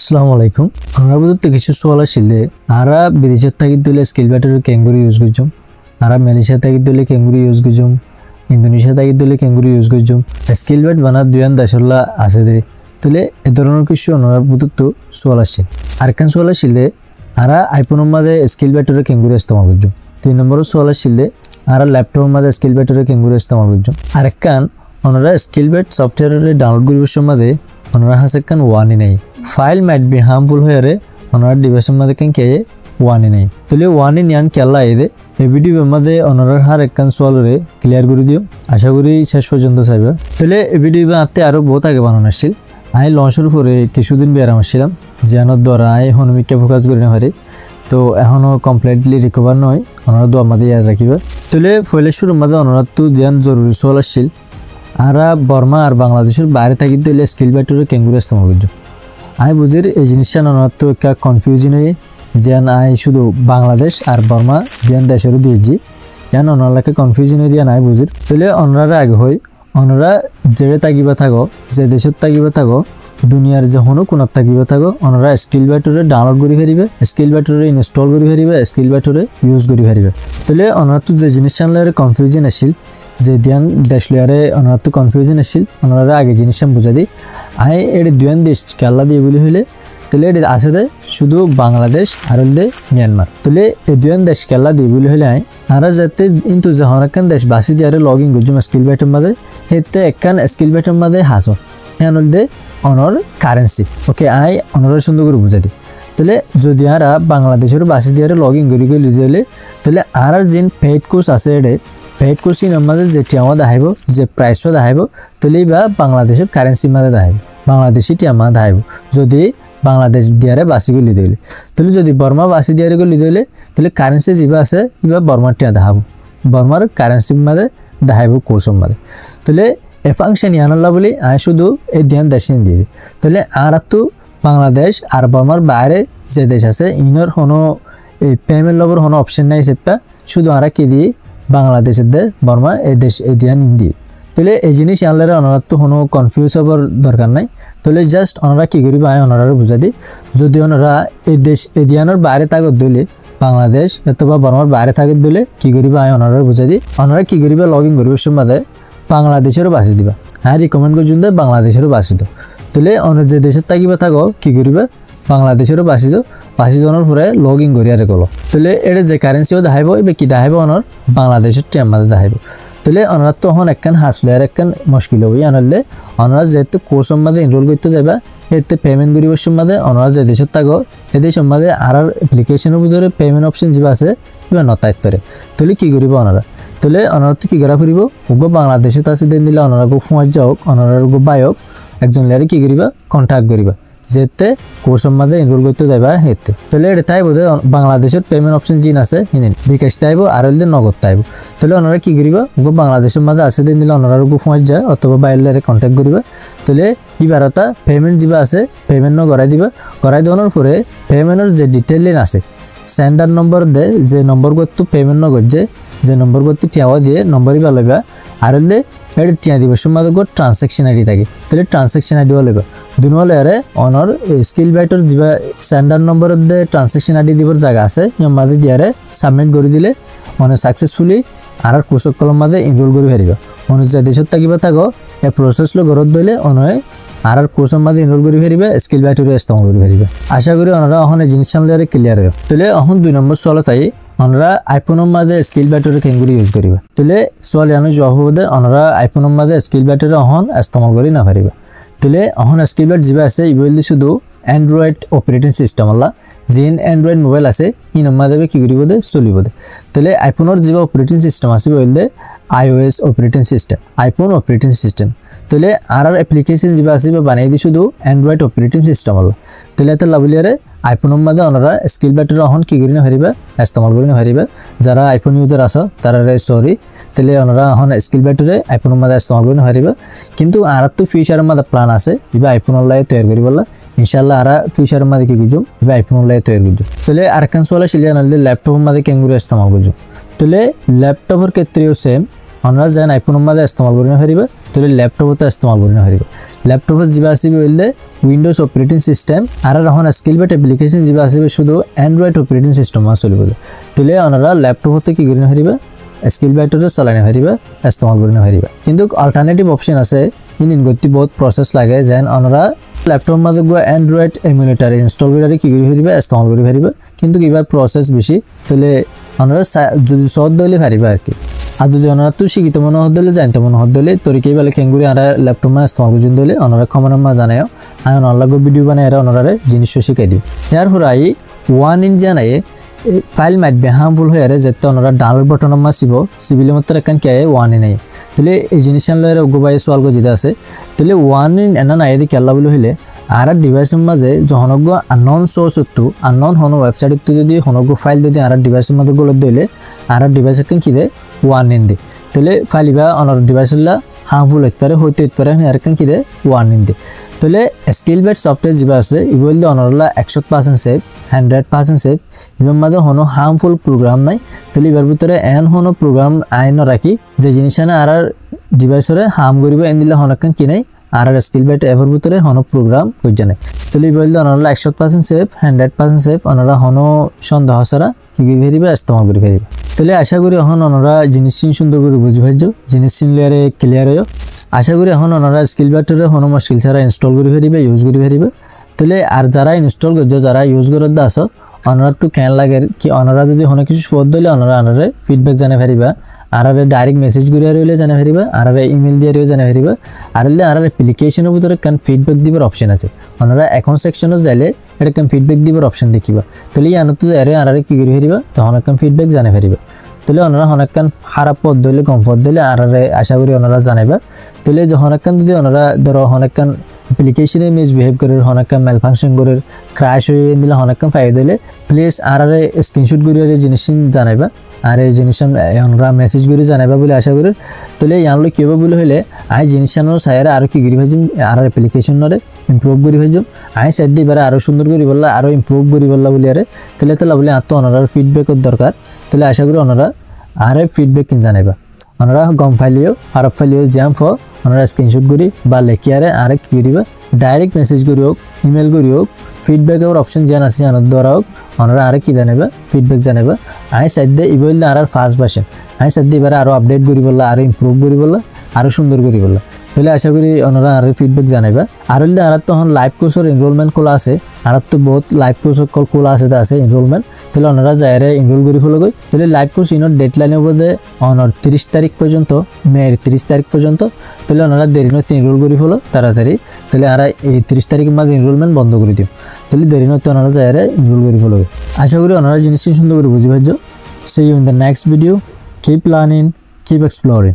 আসসালামু আলাইকুম। আমরা বলতে কিছু সোয়াল আসলে আরা বিদেশের থাকি দিলে স্কিল ব্যাটার ক্যাঙ্গুরি ইউজ করছুম, আরা মালয়েশিয়া থাকি দিলে ক্যাঙ্গুরি ইউজ করছুম, ইন্দোনেশিয়া থাকি দিলে ক্যাঙ্গুরি ইউজ করছুম। স্কিল ব্যাট বানা দুয়ান দেশলা আছে দে তাহলে এ ধরনের কিছু ওনারা বুঝত সোয়াল আসছে। আরেকখান সোয়াল আসলে আরা আইফোনের মাঝে স্কিল ব্যাটারে ক্যাঙ্গুরি ইস্তেমাল করছুম। 3 নম্বর সোয়াল আসলে আরা ল্যাপটপের মাঝে স্কিল ব্যাটারে ক্যাঙ্গুরি ইস্তেমাল করছুম। আরেকখান ওনারা স্কিল ব্যাট সফটওয়্যারে ডাউনলোড করিবার সময় ওনারা হাসে কান ওয়ানি নাই ফাইল মাইট বি হার্মফুল হয়ে ওনারা ডিভাইসের মধ্যে কেন কে ওয়ানি নাই তাহলে ওয়ানি নিয়ান কেলা এদে এই ভিডিওর মধ্যে ওনারা হার একখান সোয়ালরে ক্লিয়ার করে দিও। আশা করি শেষ পর্যন্ত চাইবে। তাহলে এই ভিডিও আনতে আরও বহুত আগে বানানো আসছিল। আমি লঞ্চের পরে কিছুদিন বেরাম আসছিলাম জিয়ানোর দ্বারা আমি হনুমিককে ফোকাস করে না পারি, তো এখনও কমপ্লিটলি রিকভার নয়। ওনারা দোয়া মাঝে ইয়াদ রাখিবে। তাহলে ফলে শুরুর মধ্যে ওনারা তো জিয়ান জরুরি সোয়াল আসছিল আরা বর্মা আর বাংলাদেশের বাইরে থাকি দিলে স্কিল ব্যাটারে ক্যাঙ্গুরি ইস্তেমাল করছো। আমি বুঝির এই জিনিসটা ওনার তো একটা কনফিউজন হয়ে যেন আই শুধু বাংলাদেশ আর বর্মা দিয়ান দেশেরও দিয়েছি যেন ওনারাকে কনফিউজন হয়ে দিয়ে নাই বুঝির। তাহলে ওনারা আগে হয় ওনারা জেড়ে তাকিবা থাকো যে দেশের তাকিবা থাকো দুনিয়ার যখনও কোনার থাকিবা থাকো ওনারা স্কিল ব্যাটারে ডাউনলোড করে ফেরিবে, স্কিল ব্যাটারে ইনস্টল করে ফেরিবে, স্কিল ব্যাটারে ইউজ করে ফেরিবে। তাহলে ওনার তো যে জিনিস জানলে কনফিউজন আসছিল যে দিয়ান দেশ লিয়ারে ওনার তো কনফিউজন আসছিল ওনারা আগে জিনিসটা বুঝা দিই আই এটি দুয়ান দেশ কেল্লা দিয়ে বলি হইলে তাহলে এটি আছে দে শুধু বাংলাদেশ আর হলে মিয়ানমার। তাহলে এই দুয়ান দেশ কেল্লা দিয়ে বলি হলে আই আরা যাতে কিন্তু যখন একখান দেশ বাসি দিয়ে লগ ইন করছুম স্কিল ব্যাটের মাঝে সেতে একখান স্কিল ব্যাটের মাঝে হাসো হ্যাঁ হলে অনর কারেন্সি ওকে আই অনরের সুন্দর করে বুঝা দিই। তাহলে যদি আরা বাংলাদেশের বাসি দিয়ে লগ ইন করি গেলে দিলে তাহলে আর যে পেইড কোর্স আছে এডে পেইড কোর্সিন আমাদের যেটি আমার দেখাইব যে প্রাইসও দেখাইব তাহলে বা বাংলাদেশের কারেন্সির মাঝে দেখাইব বাংলাদেশি টিয়ামা দেখাইব যদি বাংলাদেশ দিয়ারে বাসি গলি দিলে। তাহলে যদি বর্মা বাসি দিয়ারে গলি দিলে তাহলে কারেন্সি যা আছে এবার বর্মার টিয়া দেখাবো বর্মার কারেন্সির মাঝে দেখাইব কোর্সের মাঝে। তাহলে এ ফাংশন ইয়ানল্লা বলি আমি শুধু এই ধ্যান দেশে দিয়ে দিই। তাহলে আর তো বাংলাদেশ আর বর্মার বাইরে যে দেশ আছে ইনর কোনো এই পেমেন্ট লবর কোনো অপশন নাই সেটা শুধু আর কি দিই বাংলাদেশের দে বর্মা এই দেশ এই ধ্যান দিয়ে। তাহলে এই জিনিস আনলে ওনারা তো কোনো কনফিউজ হবার দরকার নাই। তাহলে জাস্ট ওনারা কী করিবে আমি ওনারা বুঝা দিই যদি ওনারা এই দেশ এই ধ্যানের বাইরে তাগত দিলে বাংলাদেশ অথবা বর্মার বাইরে থাকত দিলে কী করিবে আমি ওনারা বুঝা দিই। ওনারা কী করিবে লগ ইন করিবার সময় বাংলাদেশেরও বাসি দিবা হ্যাঁ রিকমেন্ড করছুন দে বাংলাদেশেরও বাসি দো। তাহলে অন্য যে দেশের থাকিবা থাকো কী করিবে বাংলাদেশেরও বাসি দো বাসি দোনোর পরে লগ ইন করি আর গলো। তাহলে এটা যে কারেন্সিও দেখাইব এবার কী দেখাইব অনর বাংলাদেশের টিয়ার মাঝে দেখাইব। তাহলে ওনারা তখন একখান হাসলে আর একখান মুশকিল হবি আনলে ওনারা যেহেতু কোর্সের মাঝে এনরোল করতে যাবা এতে পেমেন্ট করিবার সময় ওনারা যে দেশের থাকো এই দেশের মাঝে আর অ্যাপ্লিকেশনের ভিতরে পেমেন্ট অপশন যা আছে এবার নতাইতে পারে। তাহলে কী করিব ওনারা তাহলে ওনারা তো কী করা ফুরিব ওগো বাংলাদেশে তো আছে দিন দিলে ওনারা গো ফুঁয়ার যাওক ওনারা গো বায়ক একজন লেয়ারে কী করিবা কন্ট্যাক্ট করিবা যেতে কোর্সের মাঝে এনরোল করতে যাইবা হেতে। তাহলে এটা তাইব বাংলাদেশের পেমেন্ট অপশন জিন আছে হিনেন বিকাশ তাইব আর হলে নগদ তাইব। তাহলে ওনারা কী করিবা ওগো বাংলাদেশের মাঝে আছে দিন দিলে ওনারা গো ফুঁয়ার যায় অথবা বাইরের লেয়ারে কন্ট্যাক্ট করিবা। তাহলে ইবারতা পেমেন্ট যা আছে পেমেন্টও করাই দিবা করাই দেওয়ানোর পরে পেমেন্টের যে ডিটেল লিন আছে সেন্ডার নম্বর দে যে নম্বর করতো পেমেন্ট নগরছে যে নম্বর করতে টিয়াওয়া দিয়ে নম্বরই পালবা আর হলে এটা টিয়া দিবার সময় ট্রানসাকশন আইডি থাকে তাহলে ট্রানসাকশন আইডিও লইবা দুনো লেয়ারে অনর স্কিল ব্যাটার যা স্ট্যান্ডার্ড নম্বরের দে ট্রানসাকশন আইডি দিবার জায়গা আছে ইয়ার মাঝে দিয়ারে সাবমিট করে দিলে মানে সাকসেসফুলি আর কৃষক কলম মাঝে এনরোল করে ফেরিবা মানে যে দেশত থাকিবা থাকো এই প্রসেসগুলো ঘরত দইলে অনয় আর কোর্সের মাঝে এনরোল করে ফেরিবে স্কিল ব্যাটারে ইস্তেমাল করে ফেরিবে। আশা করি ওনারা এখন এই জিনিস সামলে ক্লিয়ার হয়। তাহলে এখন 2 নম্বর সোয়াল তাই ওনারা আইফোনের মাঝে স্কিল ব্যাটারে ক্যাঙ্গুরি ইউজ করিবে। তাহলে সোয়াল জানো জবাব হবে ওনারা আইফোনের মাঝে স্কিল ব্যাটারে এখন ইস্তেমাল করে না পারিবে। তাহলে এখন স্কিল ব্যাট যা আছে ইবলি শুধু অ্যান্ড্রয়েড অপারেটিং সিস্টেম আল্লাহ যেন অ্যান্ড্রয়েড মোবাইল আছে ই নম্বর দেবে কী করিব দে চলিব দে। তাহলে আইফোনের যে অপারেটিং সিস্টেম আছে বললে iOS operating system iPhone operating system. তাহলে আর অ্যাপ্লিকেশন যা আছে বানিয়ে দিই শুধু অ্যান্ড্রয়েড অপারেটিং সিস্টেম আল্লাহ। তাহলে এত লাভলিয়ারে আইফোনের মাঝে ওনারা স্কিল ব্যাটারে এখন কী করি না হারিবে ইস্তেমাল করে না হারিবে যারা আইফোন ইউজার আছে তারা সরি তাহলে ওনারা এখন স্কিল ব্যাটারে আইফোনের মাঝে ইস্তেমাল করে না হারিবে। কিন্তু আর তো ফিউচারের মাঝে প্ল্যান আছে এবার আইফোন অনলাইন তৈরি করি বললা ইনশাল্লাহ আর ফিউচারের মাঝে কী করছুম এবার আইফোন অনলাইন তৈরি করছুম। তাহলে আরেকখান সোয়ালে শিলিয়া নাহলে ল্যাপটপের মাঝে ক্যাঙ্গুরি ইস্তেমাল করছুম। তাহলে ল্যাপটপের ক্ষেত্রেও সেম অনারা যেন আইফোনের মাঝে ইস্তেমাল করে পারিবা তাহলে ল্যাপটপতে ইস্তেমাল করে পারিবা ল্যাপটপত যা আসবে বললে উইন্ডোজ অপারেটিং সিস্টেম আর এখন স্কিলবেট অ্যাপ্লিকেশন যা আসবে শুধু অ্যান্ড্রয়েড অপারেটিং সিস্টেম চলবে তাহলে ওনারা ল্যাপটপতে কি করে পারিবা স্কিলবেটরে চালানো পারিবা ইস্তেমাল করে পারিবা কিন্তু অল্টারনেটিভ অপশন আছে ইনগতি বহুত প্রসেস লাগে যেন ওনারা ল্যাপটপের মাঝে গিয়ে অ্যান্ড্রয়েড এমুলেটর ইনস্টল করে কি করে পারিবা ইস্তেমাল করে পারিবা কিন্তু এবার প্রসেস বেশি তাহলে ওনারা যদি সহজ দিলে পারিবা আর কি আর যদি ওনারা তুই শিখিত মনে হলে জানতে মনে হলে তরিকেই বলে কেঙ্গুরি আর ল্যাপটপ মা ইস্তেমাল করছেন দিলে ওনারা কমনের মা জানাও আমি অনলাইন ভিডিও বানাই ওনারা জিনিস শিখাই দিই ইয়ার হরাই 1 ইঞ্চ জানাই ফাইল মাইটবে হার্মফুল হয়ে যেতে ওনারা ডাউনলোড বটনের মা সিবিলের মতো এখান কে 1 নাই তাহলে এই জিনিস লয়ের গোবাই সোয়াল করে যেতে আছে তাহলে 1 ইন এনা নাই এদিকে কেল্লা বলে হইলে আর ডিভাইসের মাঝে যখনজ্ঞ আননোন সোর্স হতো আননোন হনো ওয়েবসাইট যদি হনজ্ঞ ফাইল যদি আর ডিভাইসের মাঝে গোলত দিলে আর ডিভাইস এখান কি দে 1 ইন দি তাহলে ফাইল ইবা অনার ডিভাইসের হার্মফুল হইতে পারে আর এখান কি দে 1 ইন দি তাহলে স্কিলবেট সফটওয়্যার যা আছে এগুলো দিয়ে অনারলা 100% সেফ 100% সেফ এবার মাঝে হনো হার্মফুল প্রোগ্রাম নাই তাহলে এবার ভিতরে এন হনো প্রোগ্রাম আইন রাখি যে জিনিস না আর ডিভাইসরে হার্ম করিব এন দিলে হনকান কি নাই আর স্কিলবেট এভার ভিতরে হনো প্রোগ্রাম হইছে না তাহলে বললে অনারলা 100% সেফ 100% সেফ অনারা হনো সন্দেহ ছাড়া কি করে পারিবা ইস্তেমাল করে পারিবা তাহলে আশা করি এখন ওনারা জিনিস সুন্দর করে বুঝি পাইছো জিনিস লেয়ারে ক্লিয়ার হইও আশা করি এখন ওনারা স্কিলবেটরে হনো মুশকিল ছাড়া ইনস্টল করে পারিবা ইউজ করে পারিবা তাহলে আর যারা ইনস্টল করছো যারা ইউজ করে আসো ওনারা তো কেন লাগে কি ওনারা যদি হনো কিছু ফোন দিলে ওনারা আনারে ফিডব্যাক জানা পারিবা আর ডাইরেক্ট মেসেজ করে রইলে জানা পারিবা আর ইমেল দিয়ে জানা পারিবা আর আর অ্যাপ্লিকেশনের ভিতরে কেন ফিডব্যাক দিবার অপশন আছে ওনারা অ্যাকাউন্ট সেকশনে যাইলে এটা কেন ফিডব্যাক দিবার অপশন দেখিবা তাহলে আনা তো আর কি করে পারিবা তখন কেন ফিডব্যাক জানা পারিবা তাহলে ওনারা হনাকান খারাপ পথ দিলে কম পথ দিলে আর আশা করি ওনারা জানাইবা তাহলে হনাকান যদি ওনারা ধরো হনাকান অ্যাপ্লিকেশনে মিসবিহেভ করে হনাকান মেল ফাংশন করে ক্র্যাশ হয়ে দিলে হনাকান ফাই দিলে প্লিজ আর স্ক্রিনশট করে জিনিস জানাইবা আর এই জিনিস ওনারা মেসেজ করে জানাইবা বলে আশা করি তাহলে ইয়ানলো কী হবে বলে হলে আই জিনিস সাইরে আরও কি করি ভাইম আর অ্যাপ্লিকেশনরে ইম্প্রুভ করি ভাইম আই সাইড দিয়ে এবারে আরও সুন্দর করি বললা আরও ইম্প্রুভ করি বললা বলে আরে তাহলে বলে আর তো ওনার ফিডব্যাকের দরকার তাহলে আশা করি ওনারা আর ফিডব্যাক কিন জানাইবা ওনারা গম ফাইলিও খারাপ ফাইলিও জ্যাম ফ ওনারা স্ক্রিনশট করি বা লেখি আর কি করিবা ডাইরেক্ট মেসেজ করি হোক ইমেল করি হোক ফিডব্যাকের অপশন যেন আছে জানার দ্বারা হোক ওনারা আর কি জানাইবা ফিডব্যাক জানাইবা আই সাইড দিয়ে ই বললে আর ফার্স্ট ভার্সন আই সাইড দিয়ে এবারে আরও আপডেট করি বললা আরও ইম্প্রুভ করি বললা আরও সুন্দর করি বললা তাহলে আশা করি ওনারা আর ফিডব্যাক জানাইবা আর হলে আর তখন লাইভ কোর্সের এনরোলমেন্ট খোলা আছে আর তো বহুত লাইভ কোর্স খোলা আছে এনরোলমেন্ট তাহলে ওনারা যাইরে এনরোল করে ফেলো গই তাহলে লাইভ কোর্স ইনোর ডেডলাইনের মধ্যে অনর 30 তারিখ পর্যন্ত মের 30 তারিখ পর্যন্ত তাহলে ওনারা দেরি নয় এনরোল করে ফেলো তাড়াতাড়ি তাহলে আর এই 30 তারিখের মাঝে এনরোলমেন্ট বন্ধ করে দিও তাহলে দেরি নয় ওনারা যাইরে এনরোল করে ফেলো আশা করি ওনারা জিনিসটি সুন্দর করে বুঝি পাইছো see you in the next video keep learning keep exploring